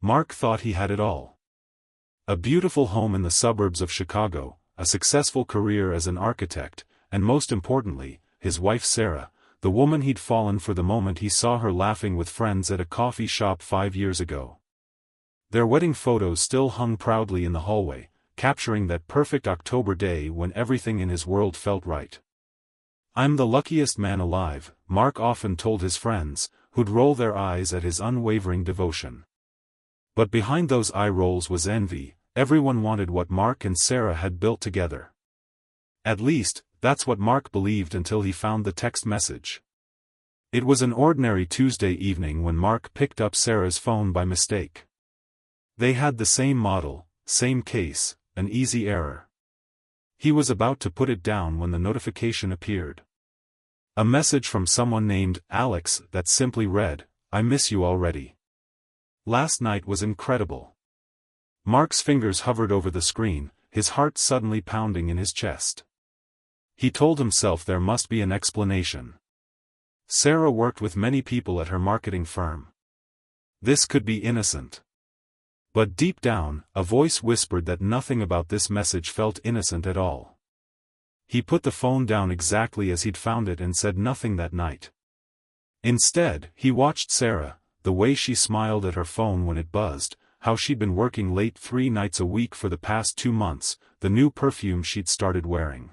Mark thought he had it all. A beautiful home in the suburbs of Chicago, a successful career as an architect, and most importantly, his wife Sarah, the woman he'd fallen for the moment he saw her laughing with friends at a coffee shop 5 years ago. Their wedding photos still hung proudly in the hallway, capturing that perfect October day when everything in his world felt right. "I'm the luckiest man alive," Mark often told his friends, who'd roll their eyes at his unwavering devotion. But behind those eye rolls was envy. Everyone wanted what Mark and Sarah had built together. At least, that's what Mark believed until he found the text message. It was an ordinary Tuesday evening when Mark picked up Sarah's phone by mistake. They had the same model, same case, an easy error. He was about to put it down when the notification appeared. A message from someone named Alex that simply read, "I miss you already. Last night was incredible." Mark's fingers hovered over the screen, his heart suddenly pounding in his chest. He told himself there must be an explanation. Sarah worked with many people at her marketing firm. This could be innocent. But deep down, a voice whispered that nothing about this message felt innocent at all. He put the phone down exactly as he'd found it and said nothing that night. Instead, he watched Sarah, the way she smiled at her phone when it buzzed, how she'd been working late 3 nights a week for the past 2 months, the new perfume she'd started wearing.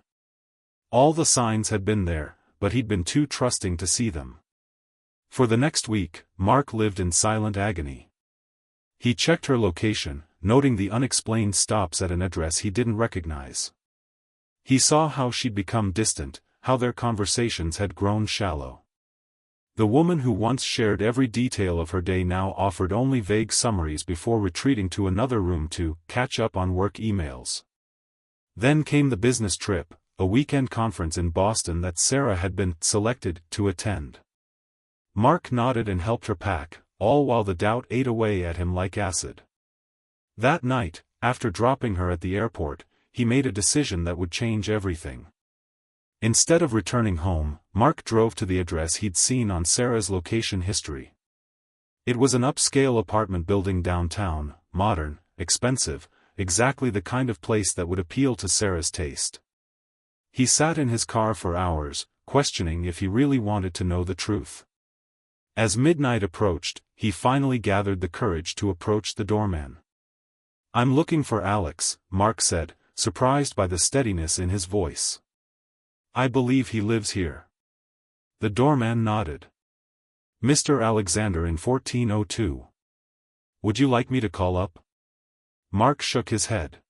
All the signs had been there, but he'd been too trusting to see them. For the next week, Mark lived in silent agony. He checked her location, noting the unexplained stops at an address he didn't recognize. He saw how she'd become distant, how their conversations had grown shallow. The woman who once shared every detail of her day now offered only vague summaries before retreating to another room to catch up on work emails. Then came the business trip, a weekend conference in Boston that Sarah had been selected to attend. Mark nodded and helped her pack, all while the doubt ate away at him like acid. That night, after dropping her at the airport, he made a decision that would change everything. Instead of returning home, Mark drove to the address he'd seen on Sarah's location history. It was an upscale apartment building downtown, modern, expensive, exactly the kind of place that would appeal to Sarah's taste. He sat in his car for hours, questioning if he really wanted to know the truth. As midnight approached, he finally gathered the courage to approach the doorman. "I'm looking for Alex," Mark said, surprised by the steadiness in his voice. "I believe he lives here." The doorman nodded. "Mr. Alexander in 1402. Would you like me to call up?" Mark shook his head.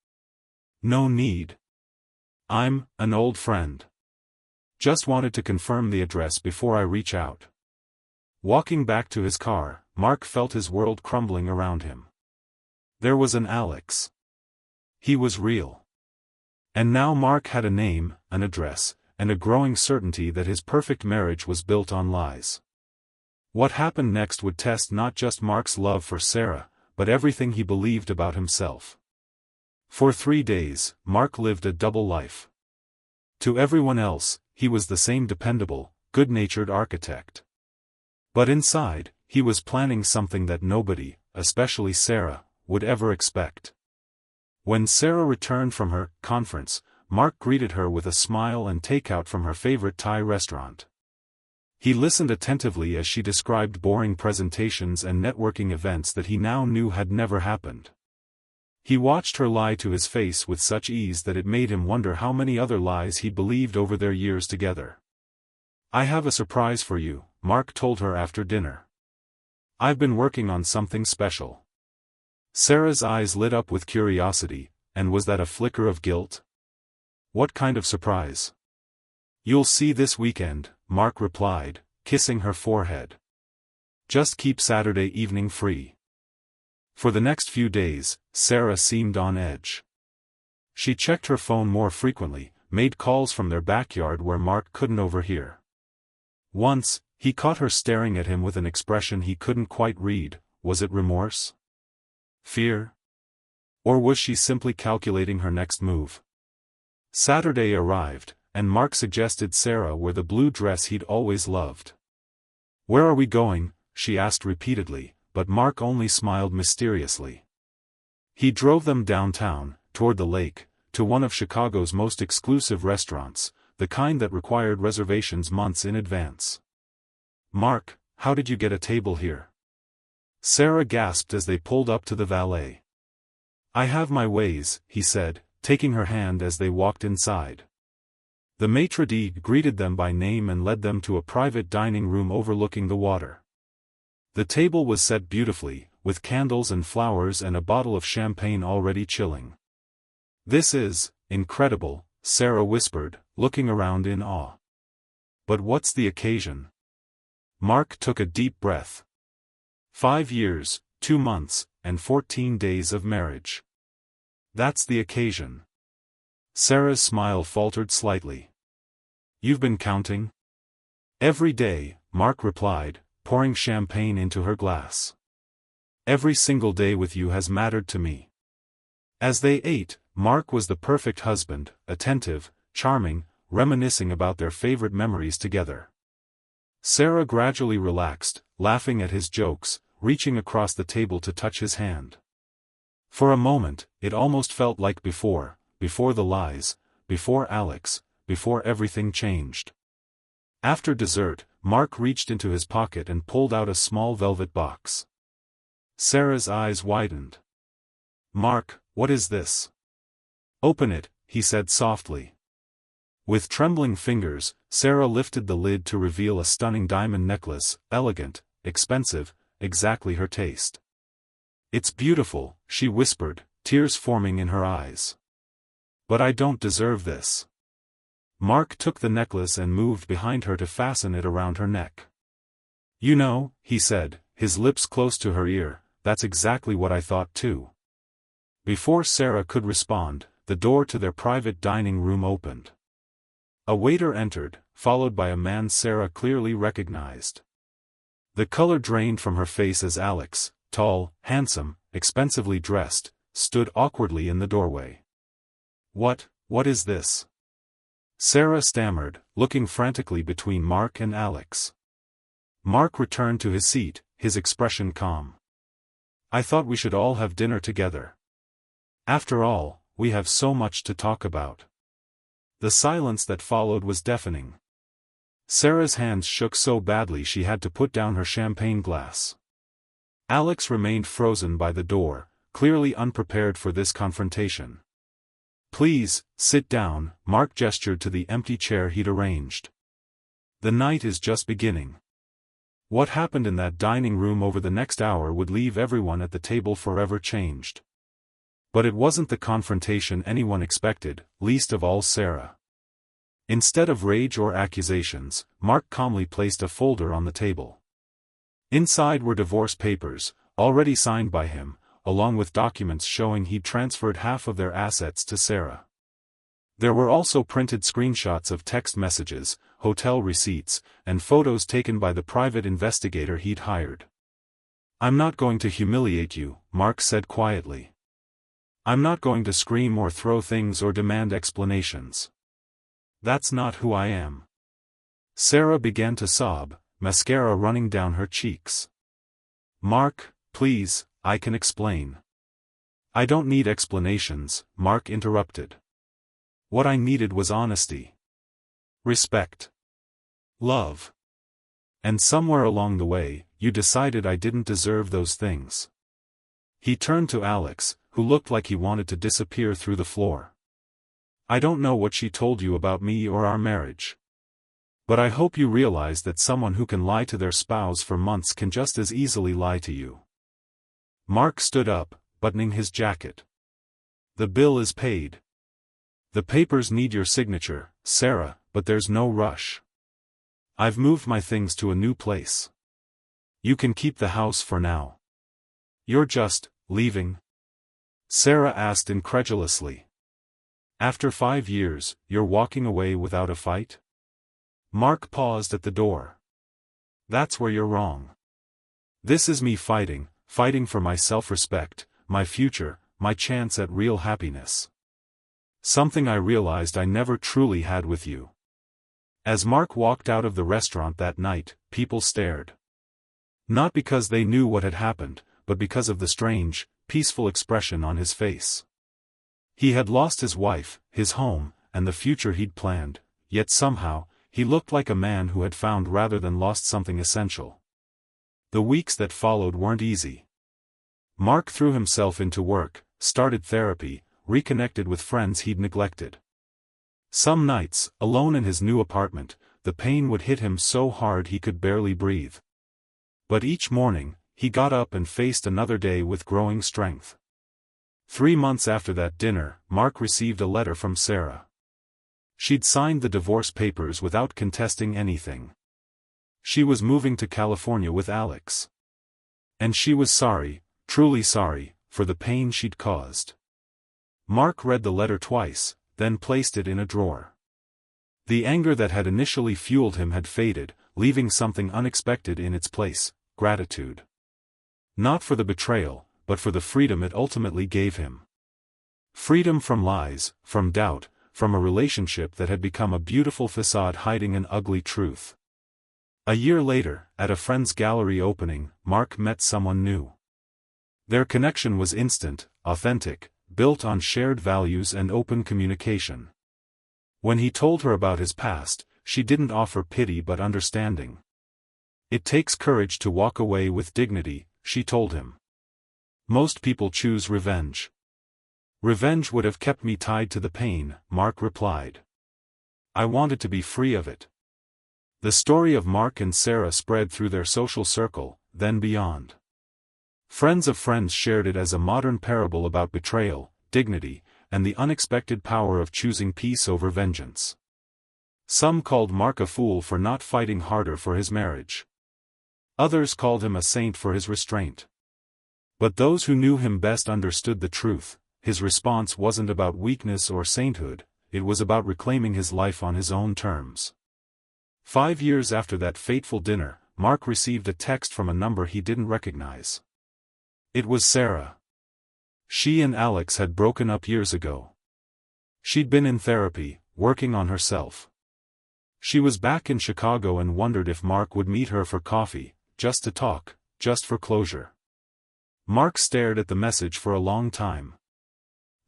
"No need. I'm an old friend. Just wanted to confirm the address before I reach out." Walking back to his car, Mark felt his world crumbling around him. There was an Alex. He was real. And now Mark had a name, an address, and a growing certainty that his perfect marriage was built on lies. What happened next would test not just Mark's love for Sarah, but everything he believed about himself. For 3 days, Mark lived a double life. To everyone else, he was the same dependable, good-natured architect. But inside, he was planning something that nobody, especially Sarah, would ever expect. When Sarah returned from her conference, Mark greeted her with a smile and takeout from her favorite Thai restaurant. He listened attentively as she described boring presentations and networking events that he now knew had never happened. He watched her lie to his face with such ease that it made him wonder how many other lies he'd believed over their years together. "I have a surprise for you," Mark told her after dinner. "I've been working on something special." Sarah's eyes lit up with curiosity, and was that a flicker of guilt? "What kind of surprise?" "You'll see this weekend," Mark replied, kissing her forehead. "Just keep Saturday evening free." For the next few days, Sarah seemed on edge. She checked her phone more frequently, made calls from their backyard where Mark couldn't overhear. Once, he caught her staring at him with an expression he couldn't quite read. Was it remorse? Fear? Or was she simply calculating her next move? Saturday arrived, and Mark suggested Sarah wear the blue dress he'd always loved. "Where are we going?" she asked repeatedly, but Mark only smiled mysteriously. He drove them downtown, toward the lake, to one of Chicago's most exclusive restaurants, the kind that required reservations months in advance. "Mark, how did you get a table here?" Sarah gasped as they pulled up to the valet. "I have my ways," he said, taking her hand as they walked inside. The maitre d' greeted them by name and led them to a private dining room overlooking the water. The table was set beautifully, with candles and flowers and a bottle of champagne already chilling. "This is incredible," Sarah whispered, looking around in awe. "But what's the occasion?" Mark took a deep breath. 5 years, 2 months, and 14 days of marriage. That's the occasion. Sarah's smile faltered slightly. "You've been counting?" "Every day," Mark replied, pouring champagne into her glass. "Every single day with you has mattered to me." As they ate, Mark was the perfect husband, attentive, charming, reminiscing about their favorite memories together. Sarah gradually relaxed, laughing at his jokes, reaching across the table to touch his hand. For a moment, it almost felt like before the lies, before Alex, before everything changed. After dessert, Mark reached into his pocket and pulled out a small velvet box. Sarah's eyes widened. "Mark, what is this?" "Open it," he said softly. With trembling fingers, Sarah lifted the lid to reveal a stunning diamond necklace, elegant, expensive, exactly her taste. "It's beautiful," she whispered, tears forming in her eyes. "But I don't deserve this." Mark took the necklace and moved behind her to fasten it around her neck. "You know," he said, his lips close to her ear, "that's exactly what I thought too." Before Sarah could respond, the door to their private dining room opened. A waiter entered, followed by a man Sarah clearly recognized. The color drained from her face as Alex, tall, handsome, expensively dressed, stood awkwardly in the doorway. What is this?" Sarah stammered, looking frantically between Mark and Alex. Mark returned to his seat, his expression calm. "I thought we should all have dinner together. After all, we have so much to talk about." The silence that followed was deafening. Sarah's hands shook so badly she had to put down her champagne glass. Alex remained frozen by the door, clearly unprepared for this confrontation. "Please, sit down," Mark gestured to the empty chair he'd arranged. "The night is just beginning." What happened in that dining room over the next hour would leave everyone at the table forever changed. But it wasn't the confrontation anyone expected, least of all Sarah. Instead of rage or accusations, Mark calmly placed a folder on the table. Inside were divorce papers, already signed by him, along with documents showing he'd transferred half of their assets to Sarah. There were also printed screenshots of text messages, hotel receipts, and photos taken by the private investigator he'd hired. "I'm not going to humiliate you," Mark said quietly. "I'm not going to scream or throw things or demand explanations. That's not who I am." Sarah began to sob, mascara running down her cheeks. "Mark, please, I can explain." "I don't need explanations," Mark interrupted. "What I needed was honesty. Respect. Love. And somewhere along the way, you decided I didn't deserve those things." He turned to Alex, who looked like he wanted to disappear through the floor. "I don't know what she told you about me or our marriage. But I hope you realize that someone who can lie to their spouse for months can just as easily lie to you." Mark stood up, buttoning his jacket. "The bill is paid. The papers need your signature, Sarah, but there's no rush. I've moved my things to a new place. You can keep the house for now." "You're just leaving?" Sarah asked incredulously. "After 5 years, you're walking away without a fight?" Mark paused at the door. "That's where you're wrong. This is me fighting for my self-respect, my future, my chance at real happiness. Something I realized I never truly had with you." As Mark walked out of the restaurant that night, people stared. Not because they knew what had happened, but because of the strange, peaceful expression on his face. He had lost his wife, his home, and the future he'd planned, yet somehow, he looked like a man who had found rather than lost something essential. The weeks that followed weren't easy. Mark threw himself into work, started therapy, reconnected with friends he'd neglected. Some nights, alone in his new apartment, the pain would hit him so hard he could barely breathe. But each morning, he got up and faced another day with growing strength. 3 months after that dinner, Mark received a letter from Sarah. She'd signed the divorce papers without contesting anything. She was moving to California with Alex. And she was sorry, truly sorry, for the pain she'd caused. Mark read the letter twice, then placed it in a drawer. The anger that had initially fueled him had faded, leaving something unexpected in its place: gratitude. Not for the betrayal, but for the freedom it ultimately gave him. Freedom from lies, from doubt, from a relationship that had become a beautiful facade hiding an ugly truth. A year later, at a friend's gallery opening, Mark met someone new. Their connection was instant, authentic, built on shared values and open communication. When he told her about his past, she didn't offer pity but understanding. "It takes courage to walk away with dignity," she told him. "Most people choose revenge." "Revenge would have kept me tied to the pain," Mark replied. "I wanted to be free of it." The story of Mark and Sarah spread through their social circle, then beyond. Friends of friends shared it as a modern parable about betrayal, dignity, and the unexpected power of choosing peace over vengeance. Some called Mark a fool for not fighting harder for his marriage. Others called him a saint for his restraint. But those who knew him best understood the truth: his response wasn't about weakness or sainthood, it was about reclaiming his life on his own terms. 5 years after that fateful dinner, Mark received a text from a number he didn't recognize. It was Sarah. She and Alex had broken up years ago. She'd been in therapy, working on herself. She was back in Chicago and wondered if Mark would meet her for coffee, just to talk, just for closure. Mark stared at the message for a long time.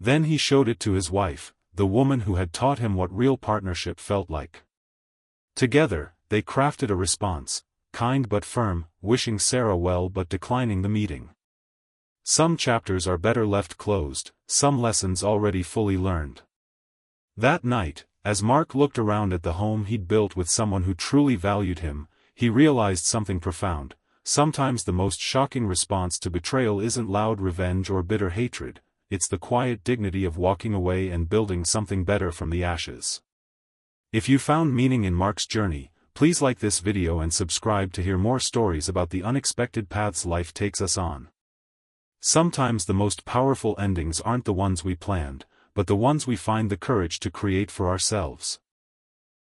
Then he showed it to his wife, the woman who had taught him what real partnership felt like. Together, they crafted a response, kind but firm, wishing Sarah well but declining the meeting. Some chapters are better left closed, some lessons already fully learned. That night, as Mark looked around at the home he'd built with someone who truly valued him, he realized something profound. Sometimes the most shocking response to betrayal isn't loud revenge or bitter hatred, it's the quiet dignity of walking away and building something better from the ashes. If you found meaning in Mark's journey, please like this video and subscribe to hear more stories about the unexpected paths life takes us on. Sometimes the most powerful endings aren't the ones we planned, but the ones we find the courage to create for ourselves.